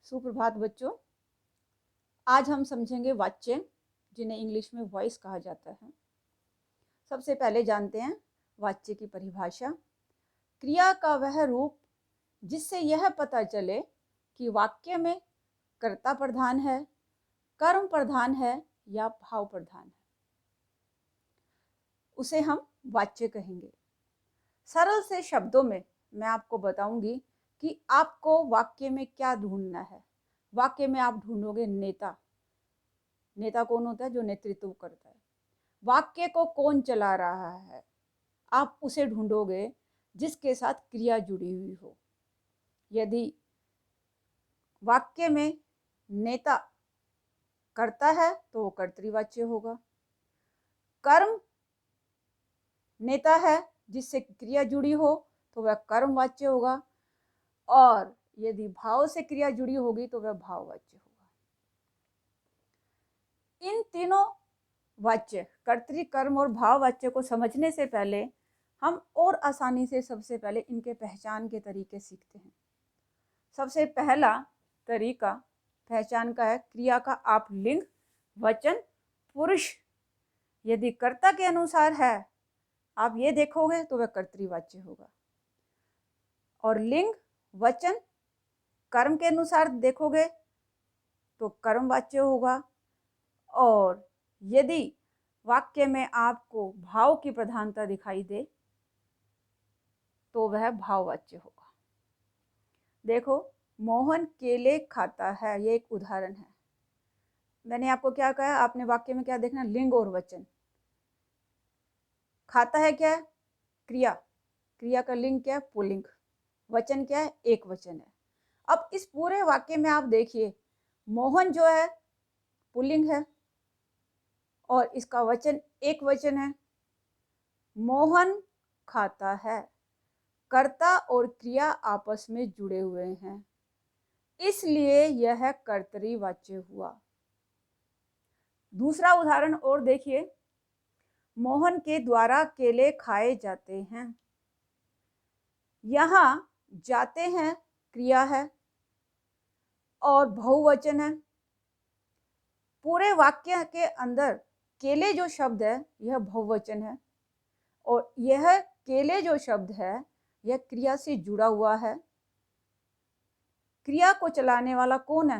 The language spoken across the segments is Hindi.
सुप्रभात बच्चों। आज हम समझेंगे वाच्य, जिन्हें इंग्लिश में वॉइस कहा जाता है। सबसे पहले जानते हैं वाच्य की परिभाषा। क्रिया का वह रूप जिससे यह पता चले कि वाक्य में कर्ता प्रधान है, कर्म प्रधान है या भाव प्रधान है, उसे हम वाच्य कहेंगे। सरल से शब्दों में मैं आपको बताऊंगी कि आपको वाक्य में क्या ढूंढना है। वाक्य में आप ढूंढोगे नेता। नेता कौन होता है? जो नेतृत्व करता है। वाक्य को कौन चला रहा है? आप उसे ढूंढोगे जिसके साथ क्रिया जुड़ी हुई हो। यदि वाक्य में नेता करता है तो वो कर्तृवाच्य होगा। कर्म नेता है जिससे क्रिया जुड़ी हो तो वह कर्मवाच्य होगा, और यदि भाव से क्रिया जुड़ी होगी तो वह भाववाच्य होगा। इन तीनों वाच्य, कर्तृ, कर्म और भाववाच्य को समझने से पहले हम और आसानी से सबसे पहले इनके पहचान के तरीके सीखते हैं। सबसे पहला तरीका पहचान का है क्रिया का आप लिंग, वचन, पुरुष। यदि कर्ता के अनुसार है, आप ये देखोगे तो वह कर्तृवाच्य होगा, और लिंग, वचन, कर्म के अनुसार देखोगे तो कर्मवाच्य होगा, और यदि वाक्य में आपको भाव की प्रधानता दिखाई दे तो वह भाववाच्य होगा। देखो, मोहन केले खाता है, ये एक उदाहरण है। मैंने आपको क्या कहा? आपने वाक्य में क्या देखना? लिंग और वचन। खाता है क्या है? क्रिया। क्रिया का लिंग क्या है? पुल्लिंग। वचन क्या है? एक वचन है। अब इस पूरे वाक्य में आप देखिए, मोहन जो है पुल्लिंग है और इसका वचन एक वचन है। मोहन खाता है। कर्ता और क्रिया आपस में जुड़े हुए हैं, इसलिए यह कर्तृवाच्य हुआ। दूसरा उदाहरण और देखिए, मोहन के द्वारा केले खाए जाते हैं। यहाँ जाते हैं क्रिया है और बहुवचन है। पूरे वाक्य के अंदर केले जो शब्द है यह बहुवचन है, और यह केले जो शब्द है यह क्रिया से जुड़ा हुआ है। क्रिया को चलाने वाला कौन है?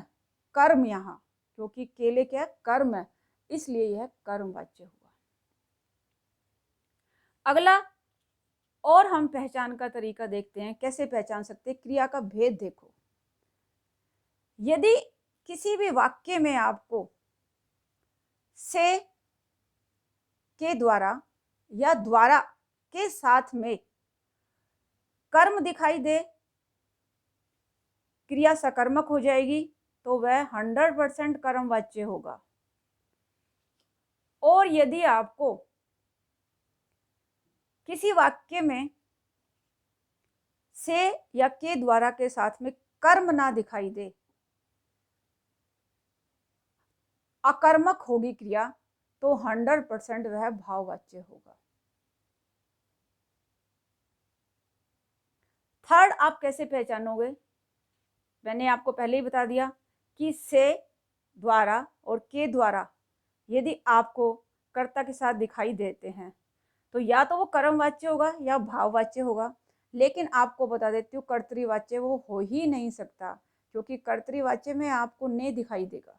कर्म। यहाँ क्योंकि केले क्या है? कर्म है, इसलिए यह कर्मवाच्य हुआ। अगला और हम पहचान का तरीका देखते हैं। कैसे पहचान सकते हैं? क्रिया का भेद देखो। यदि किसी भी वाक्य में आपको से के द्वारा या द्वारा के साथ में कर्म दिखाई दे, क्रिया सकर्मक हो जाएगी, तो वह 100% कर्मवाच्य होगा। और यदि आपको किसी वाक्य में से या के द्वारा के साथ में कर्म ना दिखाई दे, अकर्मक होगी क्रिया, तो 100% वह भाववाच्य होगा। थर्ड आप कैसे पहचानोगे? मैंने आपको पहले ही बता दिया कि से द्वारा और के द्वारा यदि आपको कर्ता के साथ दिखाई देते हैं तो या तो वो कर्मवाच्य होगा या भाववाच्य होगा। लेकिन आपको बता देती हूँ, कर्तृवाच्य वो हो ही नहीं सकता, क्योंकि कर्तृवाच्य में आपको ने दिखाई देगा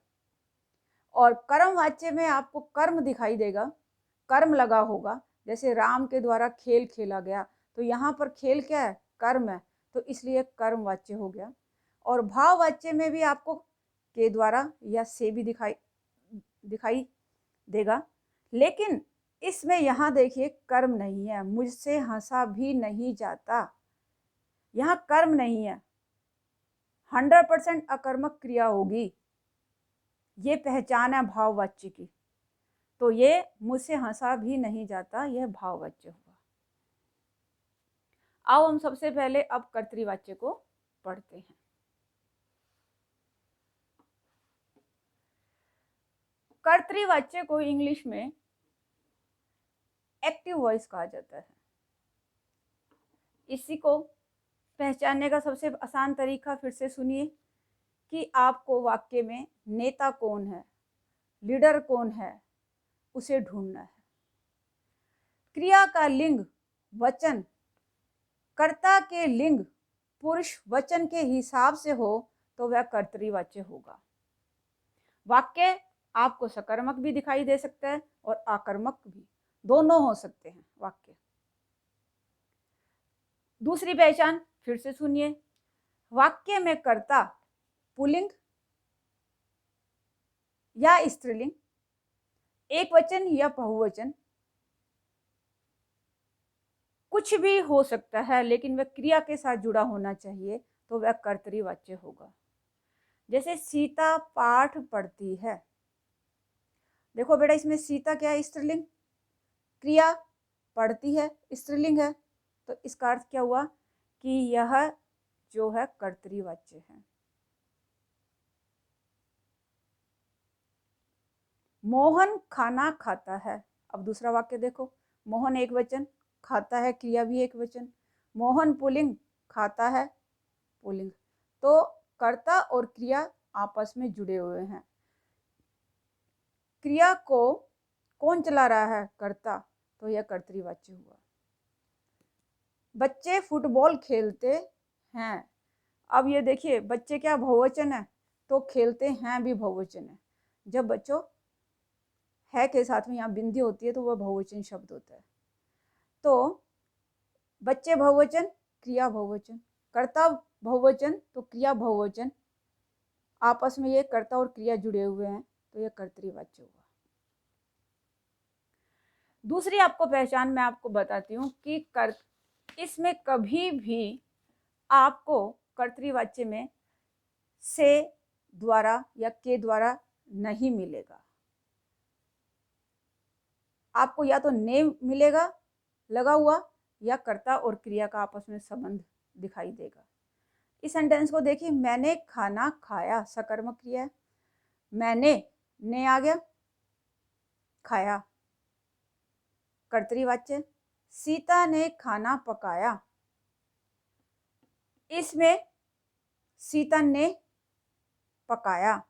और कर्मवाच्य में आपको कर्म दिखाई देगा, कर्म लगा होगा। जैसे राम के द्वारा खेल खेला गया, तो यहाँ पर खेल क्या है? कर्म है, तो इसलिए कर्मवाच्य हो गया। और भाववाच्य में भी आपको के द्वारा या से भी दिखाई देगा, लेकिन इसमें यहाँ देखिए कर्म नहीं है। मुझसे हंसा भी नहीं जाता, यहाँ कर्म नहीं है, 100% अकर्मक क्रिया होगी। ये पहचान है भाववाच्य की। तो ये मुझसे हंसा भी नहीं जाता, यह भाववाच्य हुआ। आओ हम सबसे पहले अब कर्तृवाच्य को पढ़ते हैं। कर्तृवाच्य को इंग्लिश में एक्टिव वॉइस कहा जाता है। इसी को पहचानने का सबसे आसान तरीका फिर से सुनिए कि आपको वाक्य में नेता कौन है, लीडर कौन है, उसे ढूंढना है। क्रिया का लिंग वचन कर्ता के लिंग पुरुष वचन के हिसाब से हो तो वह कर्तृवाच्य होगा। वाक्य आपको सकर्मक भी दिखाई दे सकता है और आकर्मक भी, दोनों हो सकते हैं वाक्य। दूसरी पहचान फिर से सुनिए, वाक्य में कर्ता पुल्लिंग या स्त्रीलिंग, एक वचन या बहुवचन, कुछ भी हो सकता है, लेकिन वह क्रिया के साथ जुड़ा होना चाहिए तो वह कर्तृवाच्य होगा। जैसे सीता पाठ पढ़ती है, देखो बेटा इसमें सीता क्या है, स्त्रीलिंग, क्रिया पढ़ती है स्त्रीलिंग है, तो इसका अर्थ क्या हुआ कि यह जो है कर्तृवाच्य है। मोहन खाना खाता है, अब दूसरा वाक्य देखो, मोहन एक वचन, खाता है क्रिया भी एक वचन, मोहन पुल्लिंग, खाता है पुल्लिंग, तो कर्ता और क्रिया आपस में जुड़े हुए हैं। क्रिया को कौन चला रहा है, कर्ता, तो यह कर्तृवाच्य हुआ। बच्चे फुटबॉल खेलते हैं, अब ये देखिए बच्चे क्या बहुवचन है, तो खेलते हैं भी बहुवचन है। जब बच्चों है के साथ में यहाँ बिंदी होती है तो वह बहुवचन शब्द होता है। तो बच्चे बहुवचन, क्रिया बहुवचन, कर्ता बहुवचन तो क्रिया बहुवचन, आपस में ये कर्ता और क्रिया जुड़े हुए हैं तो यह कर्तृवाच्य हुआ। दूसरी आपको पहचान मैं आपको बताती हूँ कि इसमें कभी भी आपको कर्तृवाच्य में से द्वारा या के द्वारा नहीं मिलेगा। आपको या तो ने मिलेगा लगा हुआ या कर्ता और क्रिया का आपस में संबंध दिखाई देगा। इस सेंटेंस को देखिए, मैंने खाना खाया, सकर्मक क्रिया है, मैंने ने आ गया, खाया कर्तृवाच्य, सीता ने खाना पकाया, इसमें सीता ने पकाया,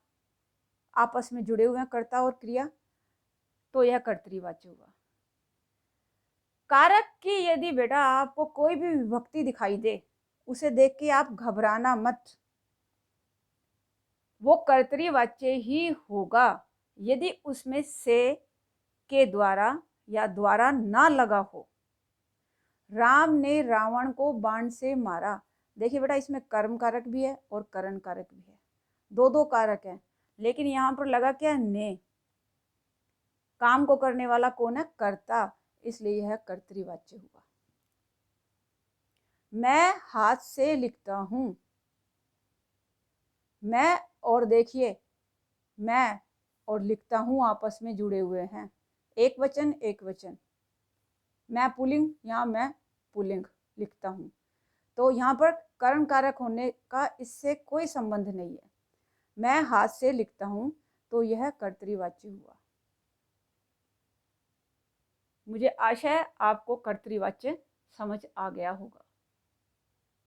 आपस में जुड़े हुए हैं कर्ता और क्रिया, तो यह कर्तृवाच्य हुआ। कारक की यदि बेटा आपको कोई भी विभक्ति दिखाई दे, उसे देख के आप घबराना मत, वो कर्तृवाच्य ही होगा यदि उसमें से के द्वारा या द्वारा ना लगा हो। राम ने रावण को बाण से मारा, देखिए बेटा इसमें कर्म कारक भी है और करण कारक भी है, दो दो कारक हैं, लेकिन यहाँ पर लगा क्या, ने, काम को करने वाला कौन है, कर्ता, इसलिए यह कर्तृवाच्य हुआ। मैं हाथ से लिखता हूं, मैं और देखिए मैं और लिखता हूं आपस में जुड़े हुए हैं, एक वचन एक वचन, मैं पुल्लिंग, यहाँ मैं पुल्लिंग लिखता हूं, तो यहाँ पर करण कारक होने का इससे कोई संबंध नहीं है। मैं हाथ से लिखता हूं तो यह कर्तृवाच्य हुआ। मुझे आशा है आपको कर्तृवाच्य समझ आ गया होगा।